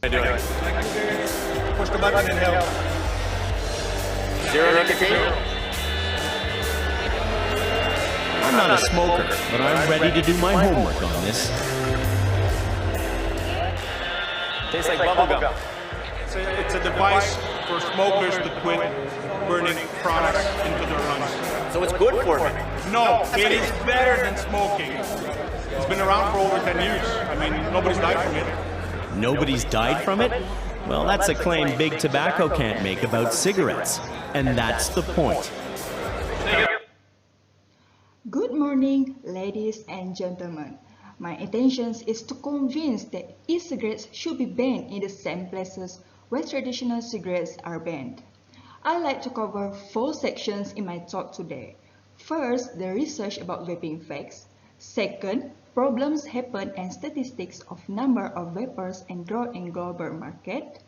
How you doing? Push the button and help. Zero nicotine? I'm not a smoker, but I'm ready to do my homework on this. Tastes like bubblegum. It's a device for smokers to quit burning products into their lungs. So it's good for me. No, it is better than smoking. It's been around for over 10 years. I mean, nobody's died from it. Nobody's died from it? Well, that's a claim big tobacco can't make about cigarettes. And that's the point. Good morning, ladies and gentlemen. My intention is to convince that e-cigarettes should be banned in the same places where traditional cigarettes are banned. I'd like to cover 4 sections in my talk today. First, the research about vaping facts. Second, problems happen and statistics of number of vapers and growth in global market.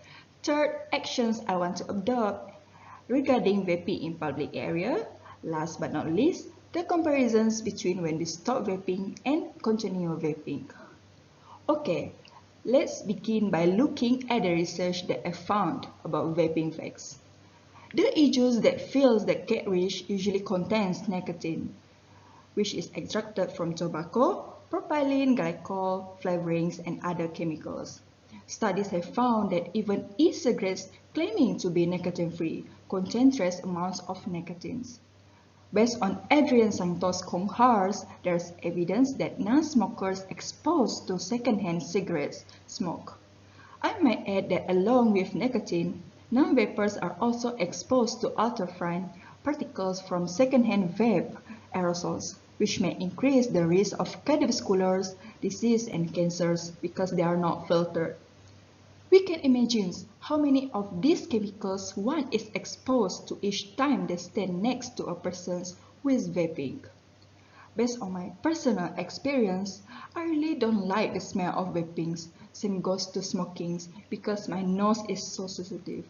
Third, actions I want to adopt regarding vaping in public area. Last but not least, the comparisons between when we stop vaping and continue vaping. Okay, let's begin by looking at the research that I found about vaping facts. The e-juice that fills the cartridge usually contains nicotine, which is extracted from tobacco, propylene, glycol, flavorings, and other chemicals. Studies have found that even e-cigarettes claiming to be nicotine-free contain trace amounts of nicotines. Based on Adrian Santos' cohorts, there's evidence that non-smokers exposed to second-hand cigarettes smoke. I might add that along with nicotine, non-vapers are also exposed to ultrafine particles from second-hand vape aerosols, which may increase the risk of cardiovascular disease and cancers because they are not filtered. We can imagine how many of these chemicals one is exposed to each time they stand next to a person who is vaping. Based on my personal experience, I really don't like the smell of vaping. Same goes to smoking because my nose is so sensitive.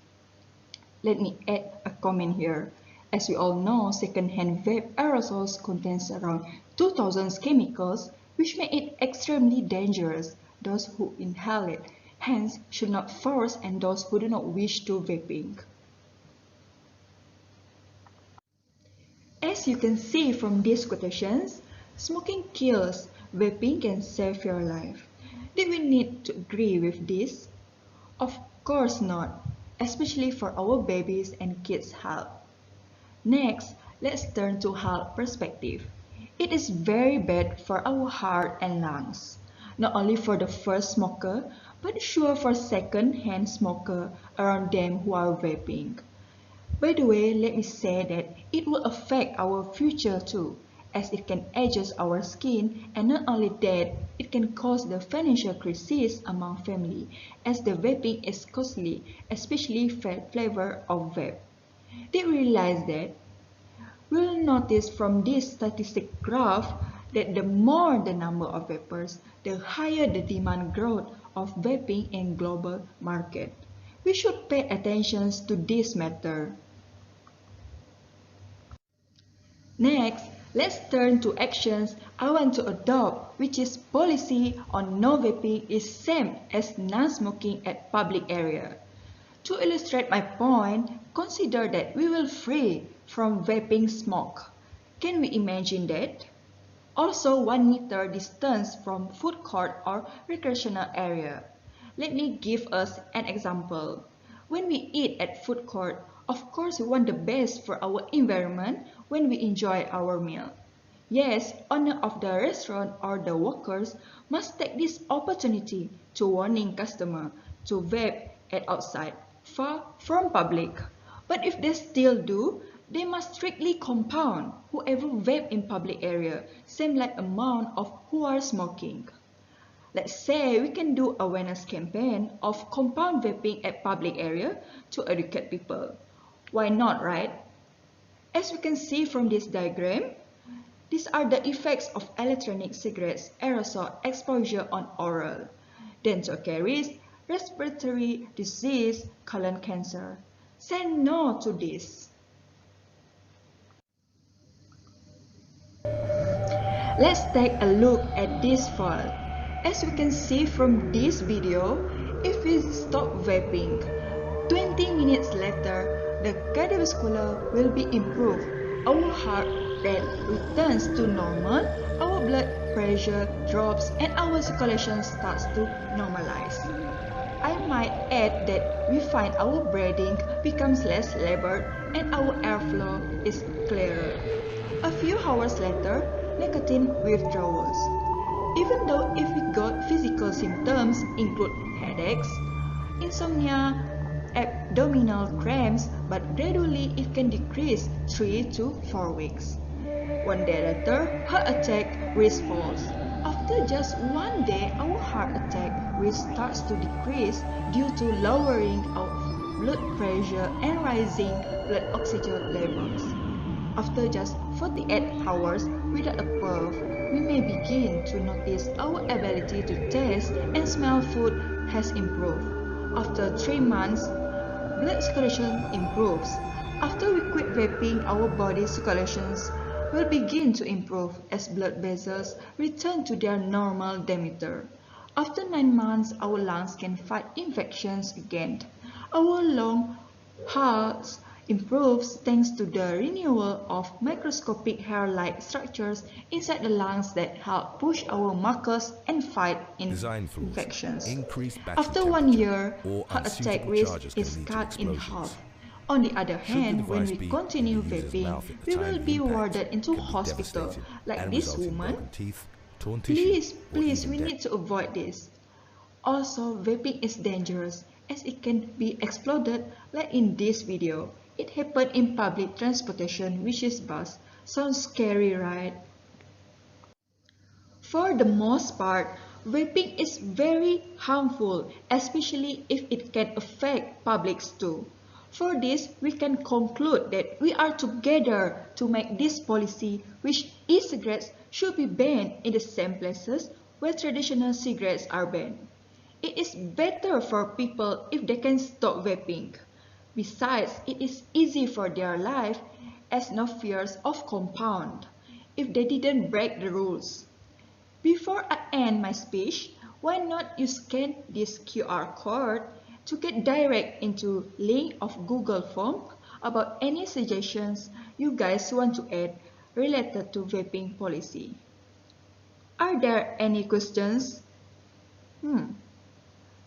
Let me add a comment here. As we all know, second-hand vape aerosols contains around 2,000 chemicals, which make it extremely dangerous. Those who inhale it, hence, should not force, and those who do not wish to vaping. As you can see from these quotations, smoking kills, vaping can save your life. Do we need to agree with this? Of course not, especially for our babies and kids' health. Next, let's turn to health perspective. It is very bad for our heart and lungs, not only for the first smoker, but sure for second-hand smoker around them who are vaping. By the way, let me say that it will affect our future too, as it can adjust our skin, and not only that, it can cause the financial crisis among family, as the vaping is costly, especially flavor of vape. Did we realize that? We'll notice from this statistic graph that the more the number of vapers, the higher the demand growth of vaping in global market. We should pay attention to this matter. Next, let's turn to actions I want to adopt, which is policy on no vaping is same as non-smoking at public area. To illustrate my point, consider that we will free from vaping smoke. Can we imagine that? Also 1 meter distance from food court or recreational area. Let me give us an example. When we eat at food court, of course we want the best for our environment when we enjoy our meal. Yes, owner of the restaurant or the workers must take this opportunity to warning customer to vape at outside, far from public. But if they still do, they must strictly compound whoever vape in public area, same like amount of who are smoking. Let's say we can do awareness campaign of compound vaping at public area to educate people. Why not, right? As we can see from this diagram, these are the effects of electronic cigarettes aerosol exposure on oral, dental caries, respiratory disease, colon cancer. Say no to this. Let's take a look at this file. As we can see from this video, if we stop vaping, 20 minutes later, the cardiovascular will be improved. Our heart rate returns to normal, our blood pressure drops, and our circulation starts to normalize. I might add that we find our breathing becomes less labored and our airflow is clearer. A few hours later, nicotine withdrawals. Even though if we got physical symptoms include headaches, insomnia, abdominal cramps, but gradually it can decrease 3 to 4 weeks. One day later, heart attack risk falls. After just one day, our heart attack risk starts to decrease due to lowering of blood pressure and rising blood oxygen levels. After just 48 hours without a puff, we may begin to notice our ability to taste and smell food has improved. After 3 months, blood circulation improves. After we quit vaping, our body circulations will begin to improve as blood vessels return to their normal diameter. After 9 months, our lungs can fight infections again. Our lung health improves thanks to the renewal of microscopic hair-like structures inside the lungs that help push our mucus and fight infections. After 1 year, heart attack risk is cut in half. On the other hand, when we continue vaping, we will be warded into hospital like this woman. Please, we need to avoid this. Also, vaping is dangerous as it can be exploded like in this video. It happened in public transportation, which is bus. Sounds scary, right? For the most part, vaping is very harmful, especially if it can affect publics too. For this, we can conclude that we are together to make this policy which e-cigarettes should be banned in the same places where traditional cigarettes are banned. It is better for people if they can stop vaping. Besides, it is easy for their life as no fears of compound if they didn't break the rules. Before I end my speech, why not you scan this QR code to get direct into link of Google form about any suggestions you guys want to add related to vaping policy. Are there any questions?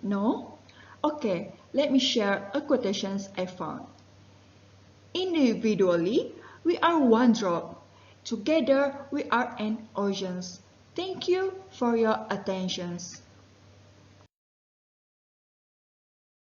No? Okay, let me share a quotations I found. Individually, we are one drop. Together, we are an ocean. Thank you for your attention.